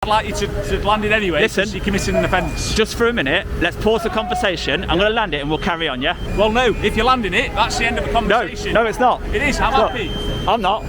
I'd like you to land it anyway. Listen, you're committing an offence. Just for a minute, let's pause the conversation. I'm going to land it and we'll carry on, yeah? Well, no, if you're landing it, that's the end of the conversation. No, it's not. It is, I'm happy. I'm not.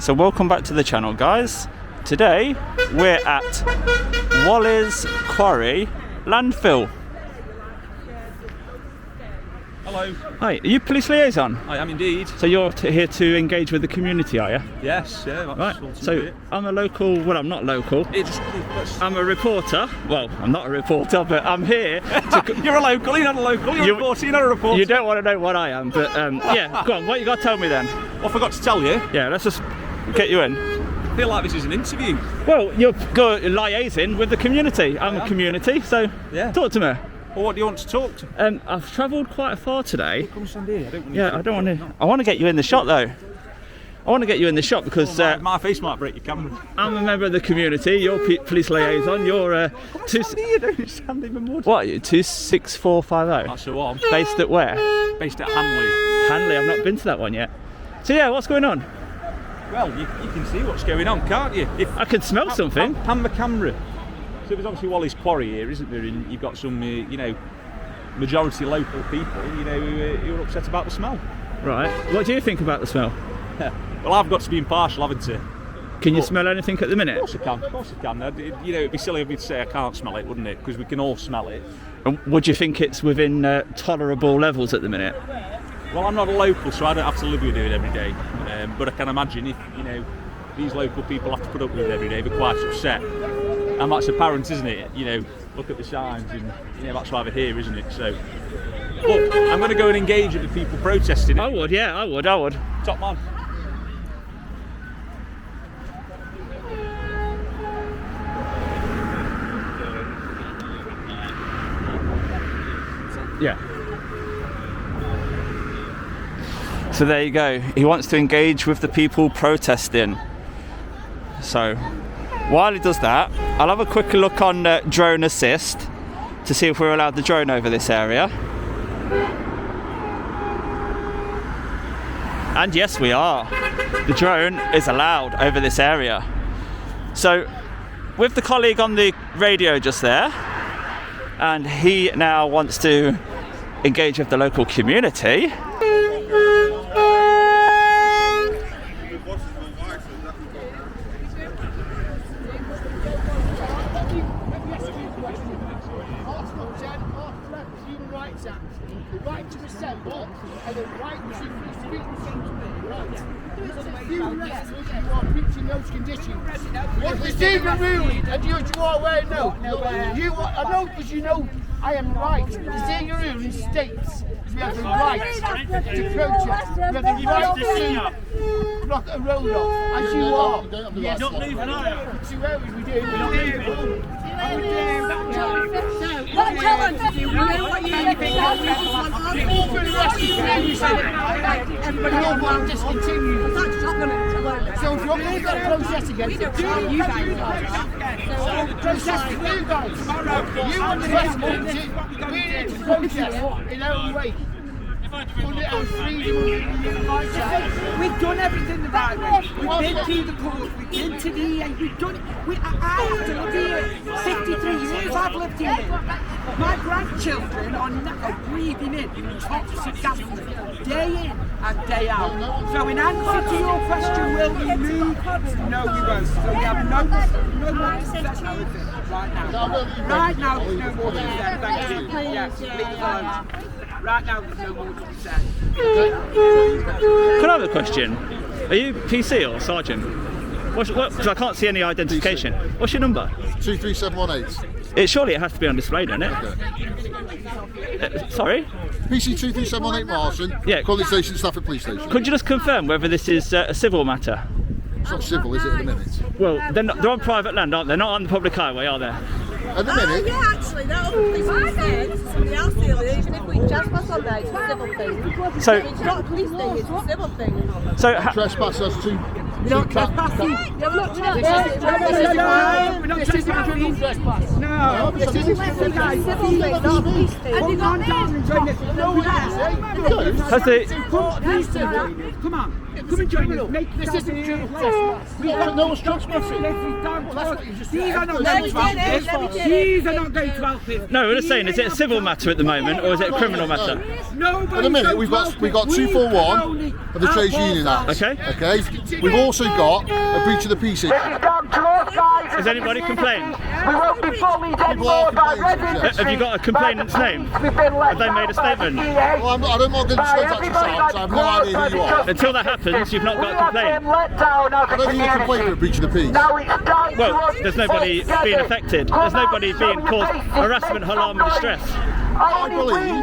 So welcome back to the channel, guys. Today we're at Walleys Quarry Landfill. Hello. Hi, are you police liaison? I am indeed. So you're here to engage with the community, are you? Yes, yeah. That's right. So I'm a local, well, I'm not local. I'm a reporter. Well, I'm not a reporter, but I'm here to... You're a local, you're not a local. You're a reporter, you're not a reporter. You don't want to know what I am, but yeah, go on, what you got to tell me then? Well, I forgot to tell you. Yeah, let's just get you in. I feel like this is an interview. Well, you're liaising with the community. I'm a community, so yeah. Talk to me. Well, what do you want to talk to? I've travelled quite far today. Come stand here. I don't want I don't want to. I want to get you in the shot though. I want to get you in the shot because my face might break your camera. I'm a member of the community. You're police liaison. You're don't stand even more. What are you? 26450. That's the one. Based at where? Based at Hanley. Hanley. I've not been to that one yet. So yeah, what's going on? Well, you can see what's going on, can't you? I can smell something. Pan the camera. So there's obviously Walleys Quarry here, isn't there? And you've got some, majority local people, who are upset about the smell. Right. What do you think about the smell? Well, I've got to be impartial, haven't I? Can you smell anything at the minute? Of course I can. It'd be silly of me to say I can't smell it, wouldn't it? Because we can all smell it. And would you think it's within tolerable levels at the minute? Well, I'm not a local, so I don't have to live with it every day. But I can imagine if, these local people have to put up with it every day, they're quite upset. And that's apparent, isn't it? Look at the signs, and that's why they're here, isn't it? So, look, I'm going to go and engage with the people protesting. I would, yeah, I would. Top man. Yeah. So there you go. He wants to engage with the people protesting. So while he does that, I'll have a quick look on drone assist to see if we're allowed the drone over this area. And yes, we are. The drone is allowed over this area. So with the colleague on the radio just there, and he now wants to engage with the local community. Those conditions. What the student ruling, and you are aware, no. I know because I am right. The student ruling states we have the right to protest. We have the right to block a road off, as you are. Yes. Not leaving now. 2 hours we do. We're not leaving. So if you're going to process against it, you guys protest with you guys. You want the rest we need to protest in our own way. We've done everything the right way. We've been through the court, we've been to the EA, we've done it. I have to live here. 53 years I've lived here. My grandchildren are breathing in toxic gas day in and day out. So in answer to your question, will we move? No, we won't. So we have no more to say. Right now. Right now, there's no more to be said. Thank you. Yes, leave it alone. Right now, there's no more to be said. Can I have a question? Are you PC or sergeant? Because I can't see any identification. What's your number? 23718. Surely it has to be on display, doesn't it? Sorry? PC 23718 Marson. Yeah. Calling station, Stafford Police Station. Could you just confirm whether this is a civil matter? It's not civil, is it, at the minute? Well, they're on private land, aren't they? They're not on the public highway, are they? At the minute? Yeah, actually, that other police said somebody else the other day, even if we trespass on there, it's a civil thing. So- It's not a police thing, it's a civil thing. So, Trespassers to... We're not trespassing. Yeah, we're not This isn't a criminal trespass. No, This isn't It's a civil thing, not a police thing. come on down and join us. has the Come on, come and join us. Make This yourself isn't feel criminal welcome. trespass. No one's trespassing. These are not going to help us. These are not going to help us. no, we're just saying, is it a civil matter at the moment, or is it a criminal matter? Nobody's At the minute, going we've to got help we've got us. 241 of the Trades Union Act. Okay. Okay. We've also got a breach of the peace issue. Has anybody complained? We won't be bullied anymore by residents. Have you got a complainant's name? Have they made a statement? Well, I don't want to discuss that yourself, so I have no idea who you are. Until that happens, you've not got a complaint. I don't need a complaint for a breach of the peace. Well, there's nobody being affected. There's nobody being caused harassment, alarm and distress. I believe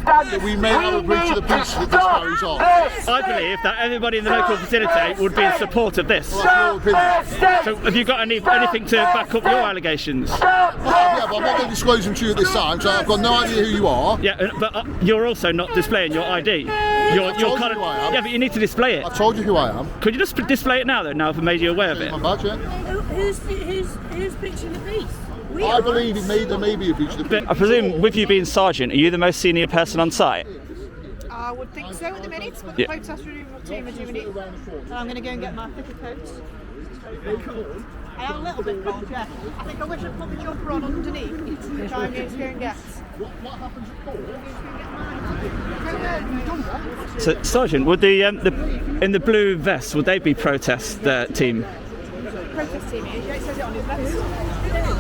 that we may have a breach of the peace that this carries on. I believe that everybody in the local vicinity would be in support of this. Well, that's your opinion. So have you got anything to back up your allegations? Yeah, but I'm not going to disclose them to you at this time, so I've got no idea who you are. Yeah, but you're also not displaying your ID. You're told kind you who I am. yeah, but you need to display it. I've told you who I am. Could you just display it now, though? Now I've made you aware of it. My badge, yeah. Who's breaching the peace? We I are. believe there may be a breach of the peace. But I presume, with you being sergeant, are you the most senior person on site? I would think so at the minute, but Yeah. the protest removal team are doing it. And I'm going to go and get my thicker coats. I am a little bit cold, yeah. I think I wish I'd put my jumper on underneath, which I'm going to go and get. What happens at 4? So, Sergeant, would the in the blue vest, would they be protest team? Protest team, yeah, it says it on his vest.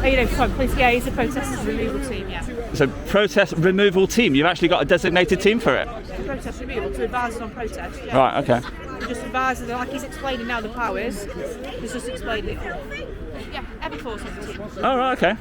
Oh, you know, sorry, police, yeah, he's a protest removal team, yeah. So, protest removal team. You've actually got a designated team for it. Protest removal to advise us on protest, yeah. Right. Okay. He just advises them, like he's explaining now the powers. He's just explained it. Yeah, every force on the team. Oh, right. Okay.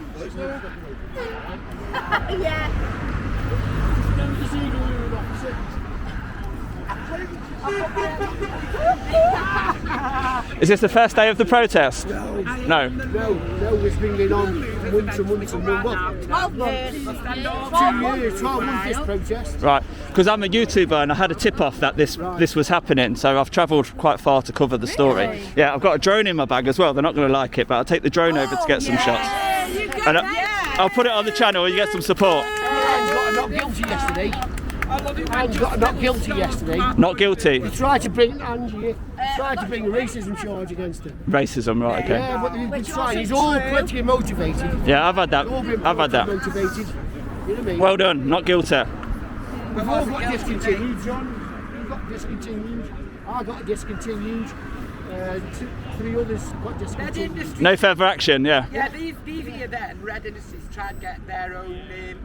Is this the first day of the protest? No. No, it's been going on months and months and months. 12 months. 2 years, 12 months this protest. Right. Because I'm a YouTuber and I had a tip-off that this was happening, so I've travelled quite far to cover the story. Yeah, I've got a drone in my bag as well. They're not going to like it, but I'll take the drone over to get some shots. And I'll put it on the channel and you get some support. I got not guilty yesterday. I got not guilty yesterday. Not guilty. They tried to bring Angie, tried to bring a racism charge against him. Racism, right? Okay. Yeah, but they've been trying. He's all politically motivated. Yeah, I've had that. All been I've had that. motivated. You know what I mean? Well done. Not guilty. We've all got discontinued, John. You've got discontinued. I got discontinued. 3 others got discontinued. No further action. Yeah. Yeah, these here then, Red Innocents tried to get their own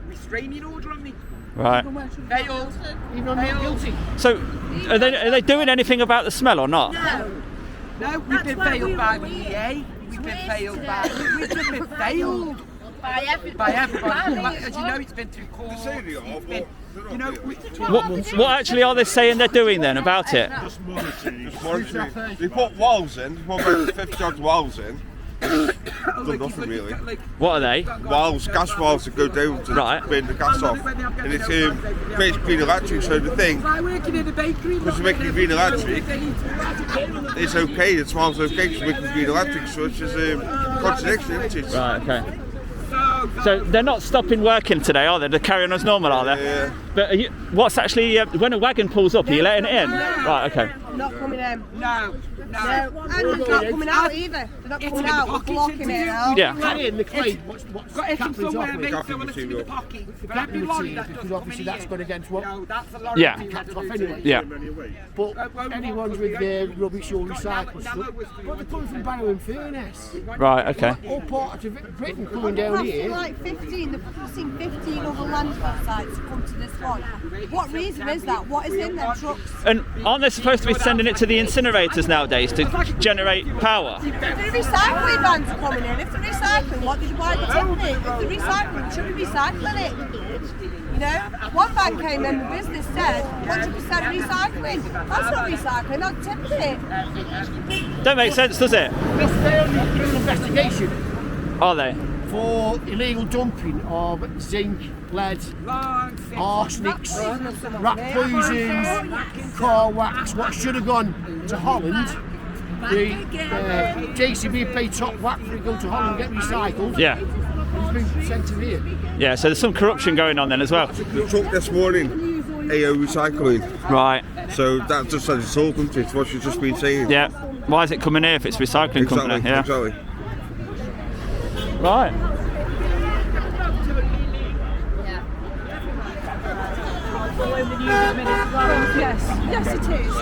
restraining order on me. Right. Failed. Even I'm not guilty. So, are they doing anything about the smell or not? No, we've been failed by the EA. We've been failed by. We've just been failed By everybody. by everybody. Like, as you know, it's been through court. It's been, you know, What actually are they saying they're doing then about it? Just monitoring. They put walls in, about 50 odd walls in. Done nothing really. What are they? Walls, gas walls that go down to burn the gas off. And it's creates green electric, so the thing, I working in a bakery. because we're making green electric, it's okay, it smells okay because we're making green electric, so it's just a contradiction, isn't it? Right. Okay. So they're not stopping working today, are they? They're carrying on as normal, are they? Yeah. But what's actually when a wagon pulls up, are you letting it in? Right. Okay. Not coming in. No. And it's not coming out either. They're not coming out. We're blocking it out. Yeah. Get in the clay. What's Got it from Catherine's somewhere, off mate. with? So when it's in the pocket. That material, because obviously that's gone against what. No, that's a lorry. Yeah. Capped off anyway. Yeah. But anyone's with rubbish or recycled stuff, but they're coming from Barrow and Furness. Right, okay. All part of Britain coming down Perhaps here. like 15, they've seen 15 other landfill sites come to this one. What reason is that? What is in their trucks? And aren't they supposed to be sending it to the incinerators nowadays to generate power? If the recycling vans are coming in, if they're recycling, why are they tipping it? If they're recycling, should be recycling it. You know, one van came in, the business said 100% recycling. That's not recycling, not tipping it. Don't make sense, does it? They're only doing an investigation Are they? for illegal dumping of zinc, lead, arsenics, rat poisons, car wax. What should have gone to Holland, the JCB paid top whack for it to go to Holland and get recycled. Yeah. It's been sent to here. Yeah, so there's some corruption going on then as well. The truck this morning, AO Recycling. Right. So that just says it's all, doesn't it? It's what you've just been saying. Yeah. Why is it coming here if it's recycling company? Yeah. Exactly. Right. Yes, it is.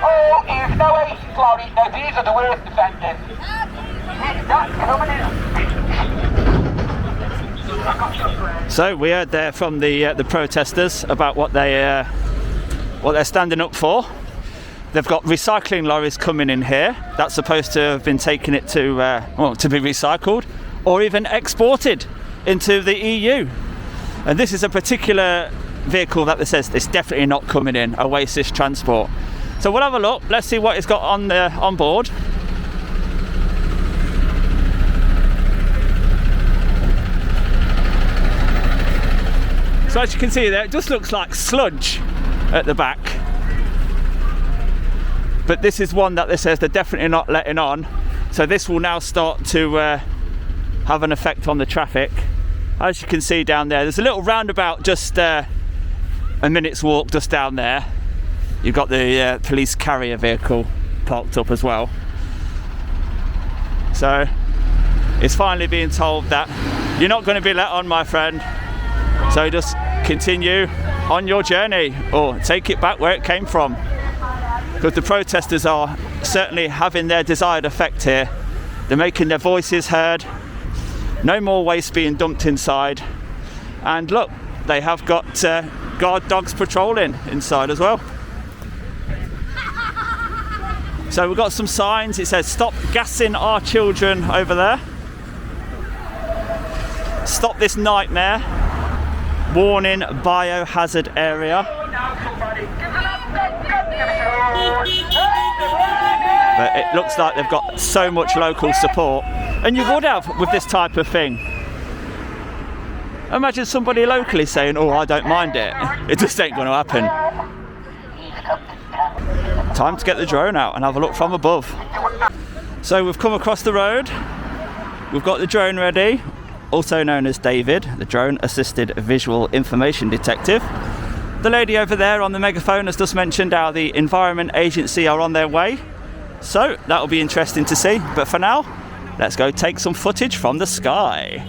Oh, he's no aces, Lorry. No, these are the worst defenders. He's not coming in. So we heard there from the protesters about what they're standing up for. They've got recycling lorries coming in here. That's supposed to have been taking it to be recycled or even exported into the EU. And this is a particular vehicle that says it's definitely not coming in, Oasis Transport. So we'll have a look. Let's see what it's got on board. So as you can see there, it just looks like sludge at the back. But this is one that they says they're definitely not letting on. So this will now start to have an effect on the traffic. As you can see down there, there's a little roundabout just a minute's walk just down there. You've got the police carrier vehicle parked up as well. So it's finally being told that you're not going to be let on, my friend. So just continue on your journey or take it back where it came from. Because the protesters are certainly having their desired effect here. They're making their voices heard. No more waste being dumped inside. And look, they have got guard dogs patrolling inside as well. So we've got some signs. It says stop gassing our children over there. Stop this nightmare. Warning, biohazard area. But it looks like they've got so much local support. And you would have with this type of thing. Imagine somebody locally saying, oh, I don't mind it. It just ain't going to happen. Time to get the drone out and have a look from above. So we've come across the road. We've got the drone ready. Also known as David, the drone assisted visual information detective. The lady over there on the megaphone has just mentioned how the Environment Agency are on their way. So that'll be interesting to see. But for now, let's go take some footage from the sky.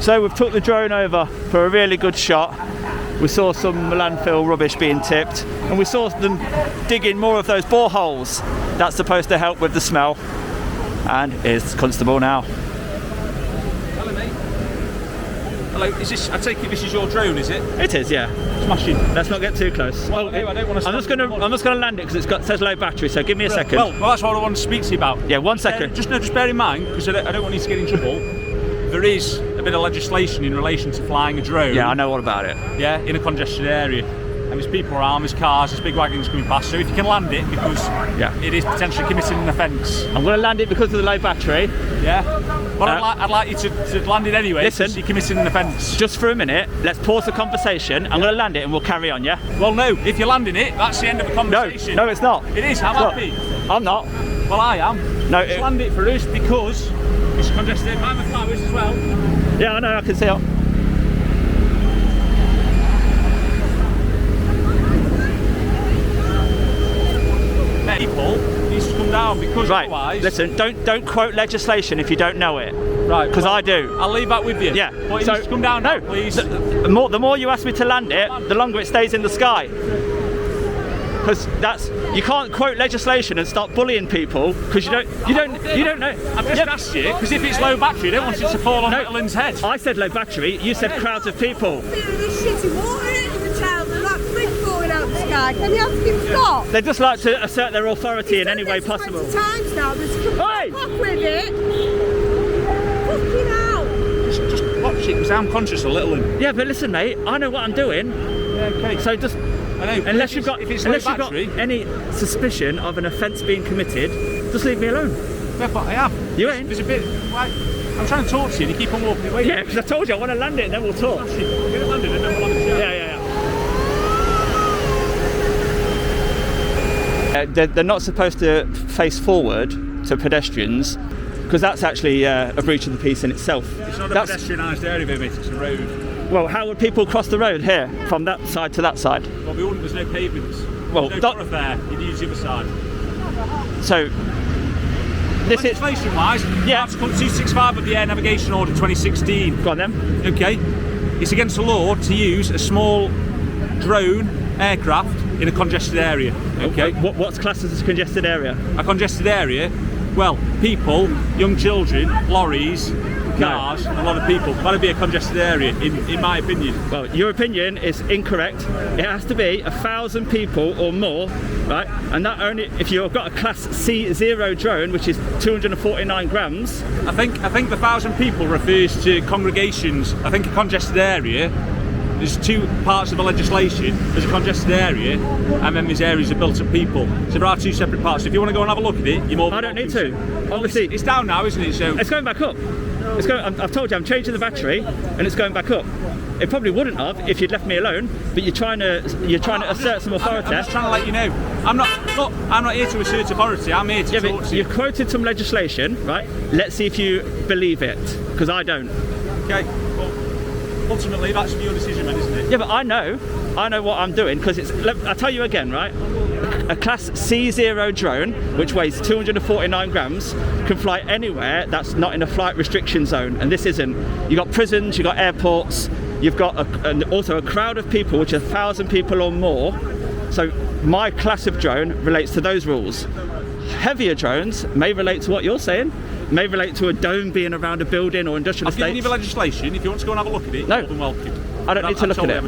So we've took the drone over for a really good shot. We saw some landfill rubbish being tipped, and we saw them digging more of those boreholes. That's supposed to help with the smell. And it's Constable now. Hello, mate. Hello, is this, I take it this is your drone, is it? It is, yeah. Smashing. Let's not get too close. Well, I don't want to. I'm just gonna land it because says low battery. So give me a second. Well, that's what I want to speak to you about. Yeah, 1 second. Just bear in mind, because I don't want you to get in trouble. There is a bit of legislation in relation to flying a drone. Yeah, I know all about it. Yeah, in a congested area. And there's people around, there's cars, there's big wagons coming past. So if you can land it, because it is potentially committing an offence. I'm going to land it because of the low battery. Yeah. Well, I'd like you to land it anyway. Listen, you're committing an offence. Just for a minute, let's pause the conversation. I'm going to land it and we'll carry on, yeah? Well, no. If you're landing it, that's the end of the conversation. No, it's not. It is. I'm happy. I'm not. Well, I am. No. Just land it for us because it's congested. I'm the flowers as well. Yeah, I know. I can see it. People needs to come down because otherwise. Listen, don't quote legislation if you don't know it. Right. Because I do. I'll leave that with you. Yeah. But so, needs to come down now, please. The more you ask me to land it, the longer it stays in the sky. Because you can't quote legislation and start bullying people because you don't know. I've just asked you because if it's low battery, you don't want it to fall on Lynn's head. I said low battery. You said crowds of people. This shitty water in the child and that thing falling out the sky. Can you ask him stop? They just like to assert their authority in any way possible. 20 times now. There's fuck with it. Fucking hell. Just watch it because I'm conscious of little one. Yeah, but listen, mate. I know what I'm doing. Yeah, okay. So just. I know, unless you've got any suspicion of an offence being committed, just leave me alone. Yeah, but I am. You ain't. There's a bit. Like, I'm trying to talk to you and you keep on walking away. Yeah, because I told you I want to land it and then we'll talk. Get it landed and then we'll have a chat. They're not supposed to face forward to pedestrians because that's actually a breach of the peace in itself. It's not a pedestrianised area, mate. It's a road. Well, how would people cross the road here from that side to that side? Well, we wouldn't. There's no pavements. Well, there's no thoroughfare. You'd use the other side. So, this is legislation-wise. Yeah. Article 265 of the Air Navigation Order 2016. Go on then. Okay. It's against the law to use a small drone aircraft in a congested area. Okay. What's classed as a congested area? A congested area. Well, people, young children, lorries. Cars, a lot of people. That'd be a congested area, in my opinion. Well, your opinion is incorrect. It has to be 1,000 people or more, right? And that only if you've got a Class C0 drone, which is 249 grams. I think the 1,000 people refers to congregations. I think a congested area. There's two parts of the legislation. There's a congested area, and then there's areas of built-up people. So there are two separate parts. If you want to go and have a look at it, you're more. I don't need to. Obviously, it's down now, isn't it? So it's going back up. It's going. I've told you, I'm changing the battery, and it's going back up. It probably wouldn't have if you'd left me alone. But you're trying to assert some authority. I'm just trying to let you know. I'm not here to assert authority. I'm here to talk to you. You've quoted some legislation, right? Let's see if you believe it, because I don't. Okay. Ultimately, that's your decision, then, isn't it? Yeah, but I know what I'm doing because I'll tell you again, right? A Class C0 drone, which weighs 249 grams, can fly anywhere that's not in a flight restriction zone, and this isn't. You've got prisons, you've got airports, you've got also a crowd of people, which are 1,000 people or more. So my class of drone relates to those rules. Heavier drones may relate to what you're saying. May relate to a dome being around a building or industrial estates. I've given you the legislation. If you want to go and have a look at it, you're more than welcome. I don't need to look at it.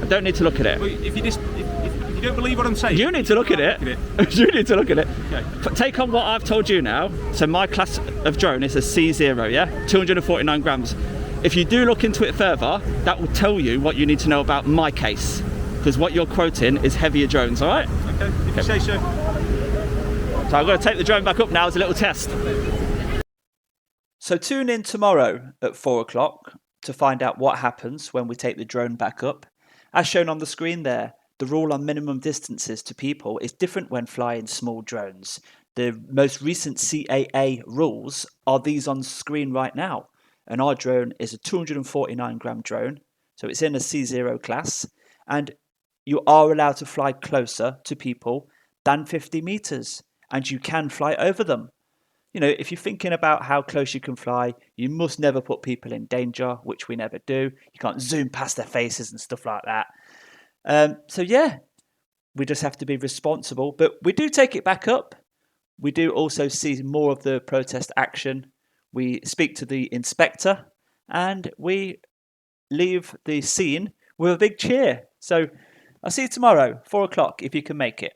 I don't need to look at it. Well, if you don't believe what I'm saying, you need to look at it. You need to look at it. Okay. Take on what I've told you now. So my class of drone is a C0, yeah, 249 grams. If you do look into it further, that will tell you what you need to know about my case, because what you're quoting is heavier drones. All right? Okay. If you say so. So I'm going to take the drone back up now as a little test. So tune in tomorrow at 4 o'clock to find out what happens when we take the drone back up. As shown on the screen there, the rule on minimum distances to people is different when flying small drones. The most recent CAA rules are these on screen right now. And our drone is a 249 gram drone, so it's in a C0 class, and you are allowed to fly closer to people than 50 meters, and you can fly over them. you know, if you're thinking about how close you can fly, you must never put people in danger, which we never do. You can't zoom past their faces and stuff like that. So yeah, we just have to be responsible. But we do take it back up. We do also see more of the protest action. We speak to the inspector and we leave the scene with a big cheer. So I'll see you tomorrow, 4 o'clock, if you can make it.